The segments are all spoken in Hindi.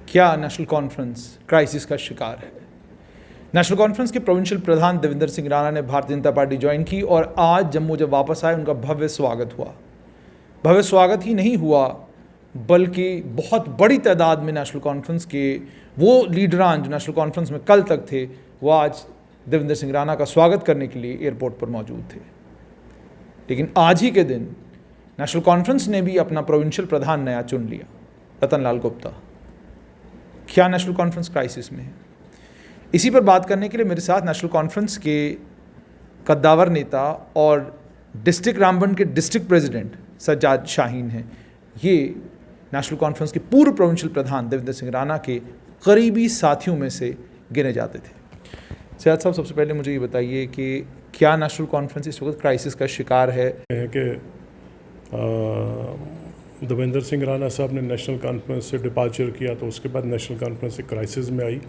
क्या नेशनल कॉन्फ्रेंस क्राइसिस का शिकार है? नेशनल कॉन्फ्रेंस के प्रोविंशियल प्रधान देवेंद्र सिंह राणा ने भारतीय जनता पार्टी ज्वाइन की और आज जम्मू जब वापस आए उनका भव्य स्वागत हुआ। भव्य स्वागत ही नहीं हुआ बल्कि बहुत बड़ी तादाद में नेशनल कॉन्फ्रेंस के वो लीडरान जो नेशनल कॉन्फ्रेंस में कल तक थे वो आज देवेंद्र सिंह राणा का स्वागत करने के लिए एयरपोर्ट पर मौजूद थे। लेकिन आज ही के दिन नेशनल कॉन्फ्रेंस ने भी अपना प्रोविंशियल प्रधान नया चुन लिया, रतन लाल गुप्ता। क्या नेशनल कॉन्फ्रेंस क्राइसिस में है? इसी पर बात करने के लिए मेरे साथ नेशनल कॉन्फ्रेंस के कद्दावर नेता और डिस्ट्रिक्ट रामबन के डिस्ट्रिक्ट प्रेसिडेंट सज्जाद शाहीन हैं। ये नेशनल कॉन्फ्रेंस के पूर्व प्रोविंशियल प्रधान देवेंद्र सिंह राणा के करीबी साथियों में से गिने जाते थे। सैयद साहब, सबसे पहले मुझे ये बताइए कि क्या नेशनल कॉन्फ्रेंस इस वक्त क्राइसिस का शिकार है? कि देवेंद्र सिंह राणा साहब ने नेशनल कॉन्फ्रेंस से डिपार्चर किया तो उसके बाद नेशनल कॉन्फ्रेंस एक क्राइसिस में आई।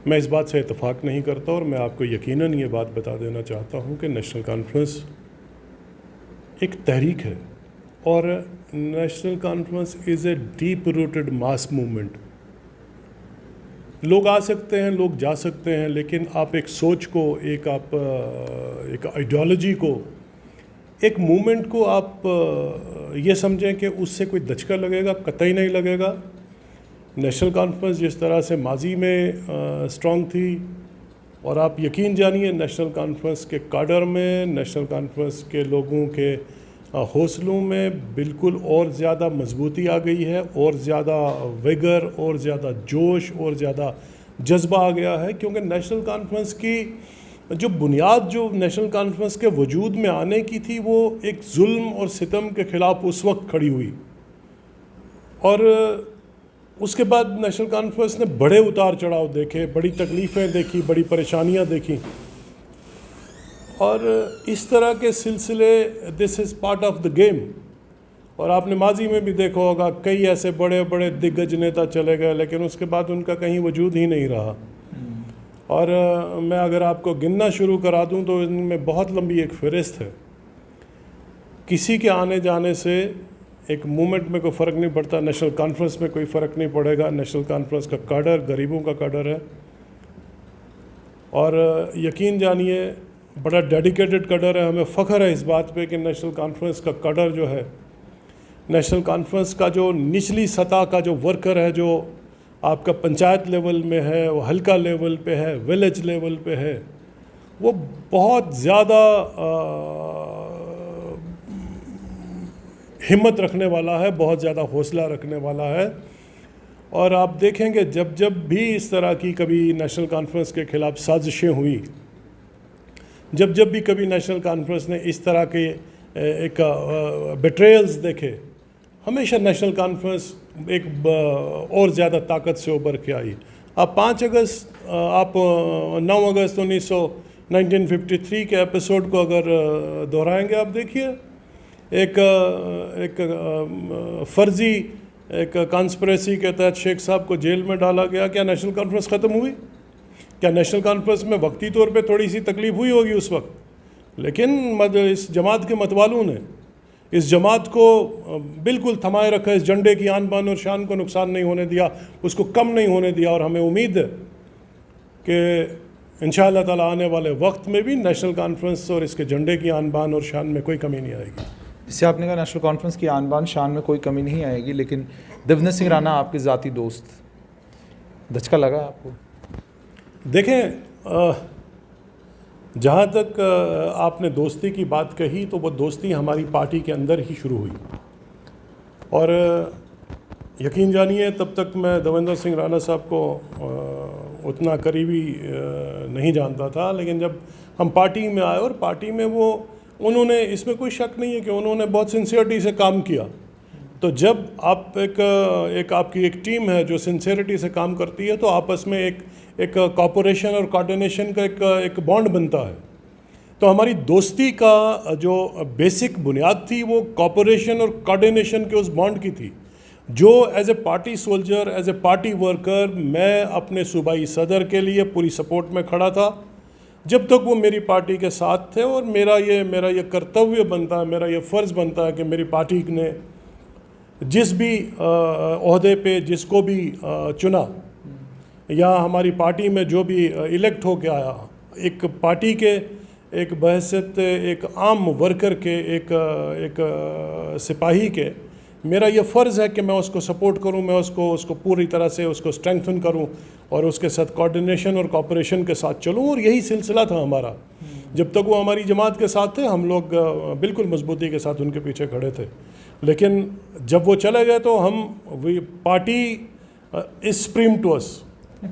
मैं इस बात से इत्तेफाक नहीं करता और मैं आपको यकीनन ये बात बता देना चाहता हूँ कि नेशनल कॉन्फ्रेंस एक तहरीक है और national conference is a deep rooted mass movement. लोग आ सकते हैं, लोग जा सकते हैं, लेकिन आप एक सोच को, एक आइडियोलॉजी को, एक मूवमेंट को आप ये समझें कि उससे कोई दचका लगेगा, कतई नहीं लगेगा। नेशनल कॉन्फ्रेंस जिस तरह से माजी में स्ट्रॉन्ग थी और आप यकीन जानिए नेशनल कॉन्फ्रेंस के काडर में, नेशनल कॉन्फ्रेंस के लोगों के हौसलों में बिल्कुल और ज़्यादा मजबूती आ गई है, और ज़्यादा विगर, और ज़्यादा जोश, और ज़्यादा जज्बा आ गया है। क्योंकि नेशनल कॉन्फ्रेंस की जो बुनियाद जो नेशनल कॉन्फ्रेंस के वजूद में आने की थी वो एक जुल्म और सितम के ख़िलाफ़ उस वक्त खड़ी हुई और उसके बाद नेशनल कॉन्फ्रेंस ने बड़े उतार चढ़ाव देखे, बड़ी तकलीफ़ें देखी, बड़ी परेशानियां देखी और इस तरह के सिलसिले, this is part of the game. और आपने माजी में भी देखा होगा कई ऐसे बड़े बड़े दिग्गज नेता चले गए लेकिन उसके बाद उनका कहीं वजूद ही नहीं रहा। और मैं अगर आपको गिनना शुरू करा दूं तो इनमें बहुत लंबी एक फहरिस्त है। किसी के आने जाने से एक मूवमेंट में कोई फ़र्क नहीं पड़ता, नेशनल कॉन्फ्रेंस में कोई फ़र्क नहीं पड़ेगा। नेशनल कॉन्फ्रेंस का काडर गरीबों का काडर है और यकीन जानिए बड़ा डेडिकेटेड काडर है। हमें फ़ख्र है इस बात पे कि नेशनल कॉन्फ्रेंस का काडर जो है, नेशनल कॉन्फ्रेंस का जो निचली सतह का जो वर्कर है, जो आपका पंचायत लेवल में है, वो हल्का लेवल पे है, विलेज लेवल पे है, वो बहुत ज़्यादा हिम्मत रखने वाला है, बहुत ज़्यादा हौसला रखने वाला है। और आप देखेंगे जब जब भी इस तरह की कभी नेशनल कॉन्फ्रेंस के ख़िलाफ़ साजिशें हुई, जब जब भी कभी नेशनल कॉन्फ्रेंस ने इस तरह के एक बेट्रेयल्स देखे, हमेशा नेशनल कॉन्फ्रेंस एक और ज़्यादा ताकत से उभर के आई। आप 5 अगस्त, आप 9 अगस्त 1953 के एपिसोड को अगर दोहराएंगे, आप देखिए एक फर्जी एक कॉन्स्पिरेसी के तहत शेख साहब को जेल में डाला गया। क्या नेशनल कॉन्फ्रेंस ख़त्म हुई? क्या नेशनल कॉन्फ्रेंस में वक्ती तौर पे थोड़ी सी तकलीफ हुई होगी उस वक्त, लेकिन इस जमात के मतवालों ने इस जमात को बिल्कुल थमाए रखा, इस झंडे की आन बान और शान को नुकसान नहीं होने दिया, उसको कम नहीं होने दिया। और हमें उम्मीद है कि इंशाअल्लाह ताला आने वाले वक्त में भी नेशनल कॉन्फ्रेंस और इसके झंडे की आन बान और शान में कोई कमी नहीं आएगी। जिससे आपने कहा नेशनल कॉन्फ्रेंस की आन बान शान में कोई कमी नहीं आएगी, लेकिन देवेंद्र सिंह राणा आपके ज़ाती दोस्त, धचका लगा आपको? देखें, जहाँ तक आपने दोस्ती की बात कही तो वो दोस्ती हमारी पार्टी के अंदर ही शुरू हुई और यकीन जानिए तब तक मैं देवेंद्र सिंह राणा साहब को उतना करीबी नहीं जानता था, लेकिन जब हम पार्टी में आए और पार्टी में उन्होंने, इसमें कोई शक नहीं है कि उन्होंने बहुत सिंसियरिटी से काम किया। तो जब आप एक आपकी एक टीम है जो सिंसियरिटी से काम करती है तो आपस में एक कॉपरेशन और कोऑर्डिनेशन का एक बॉन्ड बनता है। तो हमारी दोस्ती का जो बेसिक बुनियाद थी वो कॉपरेशन और कोऑर्डिनेशन के उस बॉन्ड की थी, जो as a party soldier, as a party worker मैं अपने सूबाई सदर के लिए पूरी सपोर्ट में खड़ा था जब तक वो मेरी पार्टी के साथ थे। और मेरा ये कर्तव्य बनता है, मेरा ये फ़र्ज़ बनता है कि मेरी पार्टी ने जिस भी ओहदे पे जिसको भी चुना या हमारी पार्टी में जो भी इलेक्ट होके आया, एक पार्टी के एक बहैसियत एक आम वर्कर के एक सिपाही के मेरा ये फ़र्ज़ है कि मैं उसको सपोर्ट करूं, मैं उसको पूरी तरह से उसको स्ट्रेंथन करूं और उसके साथ कोऑर्डिनेशन और कोऑपरेशन के साथ चलूं। और यही सिलसिला था हमारा। जब तक वो हमारी जमात के साथ थे हम लोग बिल्कुल मजबूती के साथ उनके पीछे खड़े थे, लेकिन जब वो चले गए तो हम party is supreme to us.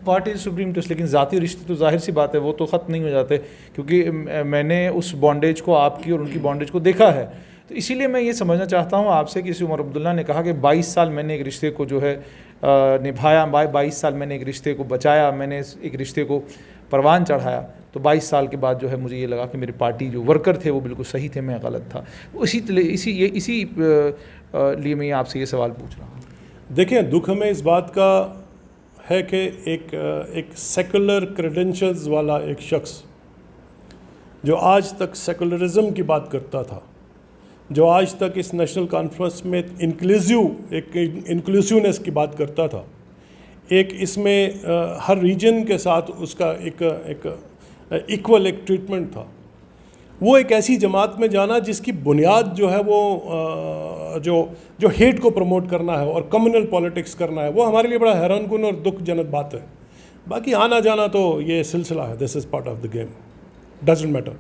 Party supreme to, लेकिन ज़ाती रिश्ते तो जाहिर सी बात है वो तो ख़त्म नहीं हो जाते, क्योंकि मैंने उस बॉन्डेज को, आपकी और उनकी बॉन्डेज को देखा है। तो इसीलिए मैं ये समझना चाहता हूँ आपसे कि उमर अब्दुल्ला ने कहा कि 22 साल मैंने एक रिश्ते को जो है निभाया, 22 साल मैंने एक रिश्ते को बचाया, मैंने एक रिश्ते को परवान चढ़ाया। तो 22 साल के बाद जो है मुझे ये लगा कि मेरी पार्टी जो वर्कर थे वो बिल्कुल सही थे, मैं गलत था। इसी लिए मैं आपसे ये सवाल पूछ रहा हूँ। देखिए, दुख हमें इस बात का है कि एक सेकुलर क्रेडेंशियल्स वाला एक शख्स जो आज तक सेकुलरिज्म की बात करता था, जो आज तक इस नेशनल कॉन्फ्रेंस में इंक्लूसिवनेस की बात करता था, एक इसमें हर रीजन के साथ उसका एक इक्वल एक ट्रीटमेंट था, वो एक ऐसी जमात में जाना जिसकी बुनियाद जो है वो जो हेट को प्रमोट करना है और कम्युनल पॉलिटिक्स करना है, वो हमारे लिए बड़ा हैरानकुन और दुखजनक बात है। बाकी आना जाना तो ये सिलसिला है, this is part of the game, doesn't matter.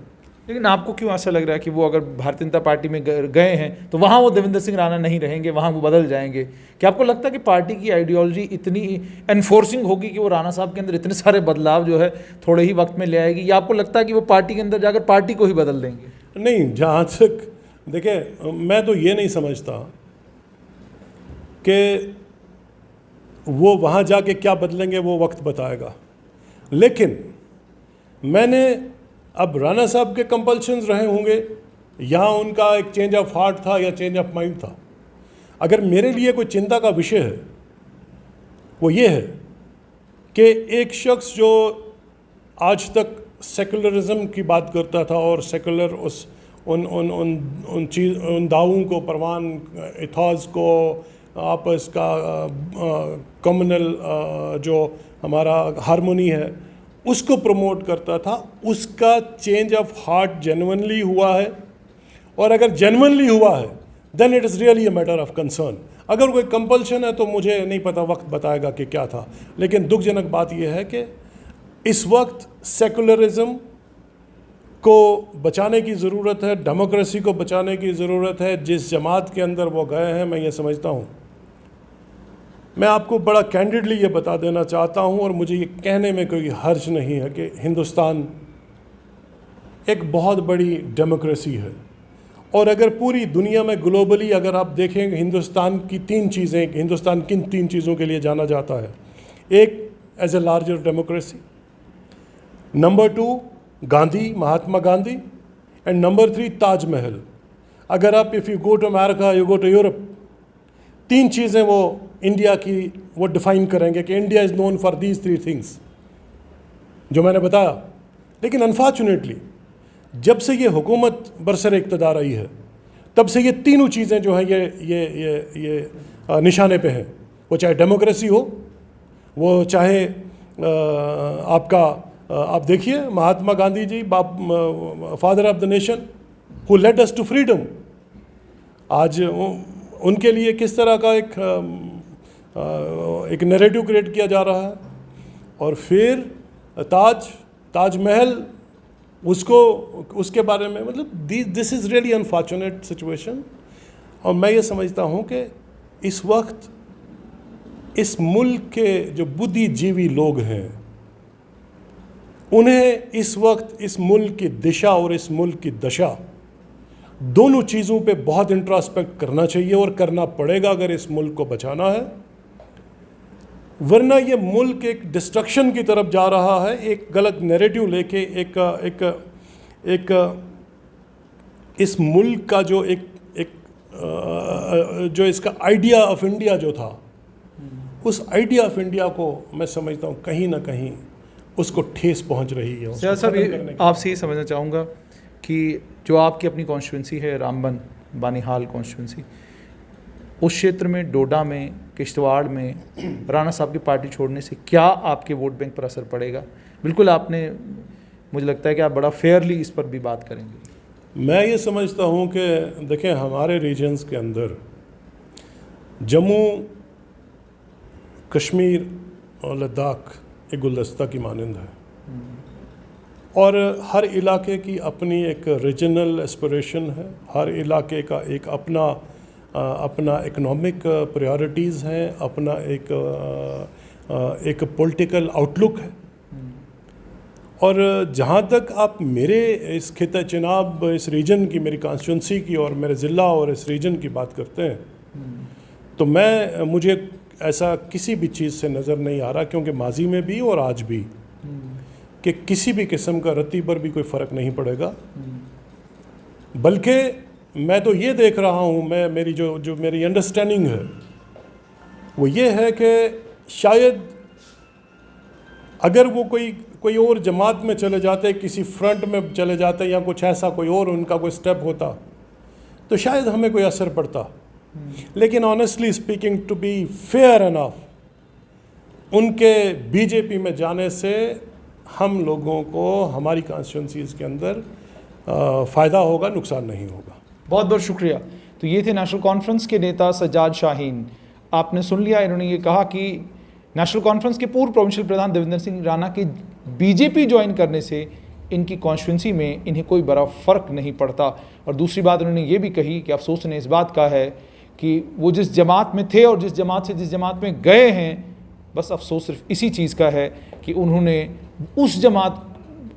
लेकिन आपको क्यों ऐसा लग रहा है कि वो अगर भारतीय जनता पार्टी में गए हैं तो वहाँ वो देवेंद्र सिंह राणा नहीं रहेंगे, वहाँ वो बदल जाएंगे? क्या आपको लगता है कि पार्टी की आइडियोलॉजी इतनी एनफोर्सिंग होगी कि वो राणा साहब के अंदर इतने सारे बदलाव जो है थोड़े ही वक्त में ले आएगी, या आपको लगता है कि वो पार्टी के अंदर जाकर पार्टी को ही बदल देंगे? नहीं, जहाँ तक देखिए, मैं तो ये नहीं समझता कि वो वहाँ जाके क्या बदलेंगे, वो वक्त बताएगा। लेकिन मैंने अब राणा साहब के कंपल्शंस रहे होंगे या उनका एक चेंज ऑफ हार्ट था या चेंज ऑफ माइंड था। अगर मेरे लिए कोई चिंता का विषय है वो ये है कि एक शख्स जो आज तक सेकुलरिज्म की बात करता था और सेकुलर उन दावों को, परवान इथॉज को, आपस का कम्युनल जो हमारा हारमोनी है उसको प्रमोट करता था, उसका चेंज ऑफ हार्ट जेन्युइनली हुआ है। और अगर जेन्युइनली हुआ है then it is really a matter of concern. अगर कोई कंपल्शन है तो मुझे नहीं पता, वक्त बताएगा कि क्या था। लेकिन दुखजनक बात यह है कि इस वक्त सेकुलरिज्म को बचाने की ज़रूरत है, डेमोक्रेसी को बचाने की ज़रूरत है। जिस जमात के अंदर वो गए हैं, मैं ये समझता हूँ, मैं आपको बड़ा कैंडिडली ये बता देना चाहता हूँ और मुझे ये कहने में कोई हर्ज नहीं है कि हिंदुस्तान एक बहुत बड़ी डेमोक्रेसी है। और अगर पूरी दुनिया में ग्लोबली अगर आप देखेंगे हिंदुस्तान की तीन चीज़ें, हिंदुस्तान किन तीन चीज़ों के लिए जाना जाता है? एक, as a larger democracy, number 2 Gandhi, Mahatma Gandhi, and number 3 Taj Mahal. अगर आप if you go to America, you go to Europe, तीन चीज़ें वो इंडिया की वो डिफ़ाइन करेंगे कि India is known for these 3 things जो मैंने बताया। लेकिन अनफॉर्चुनेटली जब से ये हुकूमत बरसर इक़्तिदार आई है तब से ये तीनों चीज़ें जो हैं ये निशाने पे हैं। वो चाहे डेमोक्रेसी हो, वो चाहे आप देखिए Mahatma Gandhi ji, father of the nation who led us to freedom, आज उनके लिए किस तरह का एक नैरेटिव क्रिएट किया जा रहा है। और फिर ताजमहल, उसके बारे में, मतलब this is really unfortunate situation. और मैं ये समझता हूँ कि इस वक्त इस मुल्क के जो बुद्धिजीवी लोग हैं उन्हें इस वक्त इस मुल्क की दिशा और इस मुल्क की दशा दोनों चीज़ों पे बहुत इंट्रोस्पेक्ट करना चाहिए और करना पड़ेगा अगर इस मुल्क को बचाना है। वरना ये मुल्क एक डिस्ट्रक्शन की तरफ जा रहा है, एक गलत नैरेटिव लेके एक इस मुल्क का जो जो इसका आइडिया ऑफ इंडिया जो था, उस आइडिया ऑफ इंडिया को मैं समझता हूँ कहीं ना कहीं उसको ठेस पहुँच रही है। सर, आपसे ये समझना चाहूँगा कि जो आपकी अपनी कॉन्स्टिट्यूंसी है, रामबन बानिहाल कॉन्स्टिट्यूंसी, उस क्षेत्र में, डोडा में, किश्तवाड़ में राणा साहब की पार्टी छोड़ने से क्या आपके वोट बैंक पर असर पड़ेगा? बिल्कुल आपने, मुझे लगता है कि आप बड़ा फेयरली इस पर भी बात करेंगे। मैं ये समझता हूँ कि देखें, हमारे रीजन्स के अंदर जम्मू, कश्मीर और लद्दाख एक गुलदस्ता की मानंद है, और हर इलाके की अपनी एक रीजनल एस्पिरेशन है, हर इलाके का एक अपना इकोनॉमिक प्रायोरिटीज़ हैं, अपना एक पॉलिटिकल आउटलुक है। और जहाँ तक आप मेरे इस खिता चिनाब, इस रीजन की, मेरी कॉन्स्टिट्यूंसी की और मेरे ज़िला और इस रीजन की बात करते हैं, तो मुझे ऐसा किसी भी चीज़ से नज़र नहीं आ रहा, क्योंकि माजी में भी और आज भी, कि किसी भी किस्म का रत्ती पर भी कोई फ़र्क नहीं पड़ेगा। बल्कि मैं तो ये देख रहा हूँ, मेरी जो मेरी अंडरस्टैंडिंग है वो ये है कि शायद अगर वो कोई और जमात में चले जाते, किसी फ्रंट में चले जाते, या कुछ ऐसा कोई और उनका कोई स्टेप होता, तो शायद हमें कोई असर पड़ता। लेकिन honestly speaking, to be fair enough, उनके बीजेपी में जाने से हम लोगों को हमारी कॉन्स्टिट्यूंसीज़ के अंदर फ़ायदा होगा, नुकसान नहीं होगा। बहुत बहुत शुक्रिया। तो ये थे नेशनल कॉन्फ्रेंस के नेता सज्जाद शाहीन। आपने सुन लिया, इन्होंने ये कहा कि नेशनल कॉन्फ्रेंस के पूर्व प्रोविंशियल प्रधान देवेंद्र सिंह राणा के बीजेपी ज्वाइन करने से इनकी कॉन्स्टिट्यूंसी में इन्हें कोई बड़ा फ़र्क नहीं पड़ता। और दूसरी बात उन्होंने ये भी कही कि अफसोस ने इस बात का है कि वो जिस जमात में थे और जिस जमात में गए हैं, बस अफसोस सिर्फ इसी चीज़ का है कि उन्होंने उस जमात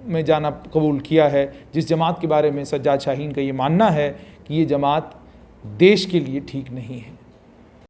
में जाना कबूल किया है जिस जमात के बारे में सज्जाद शाहीन का ये मानना है कि ये जमात देश के लिए ठीक नहीं है।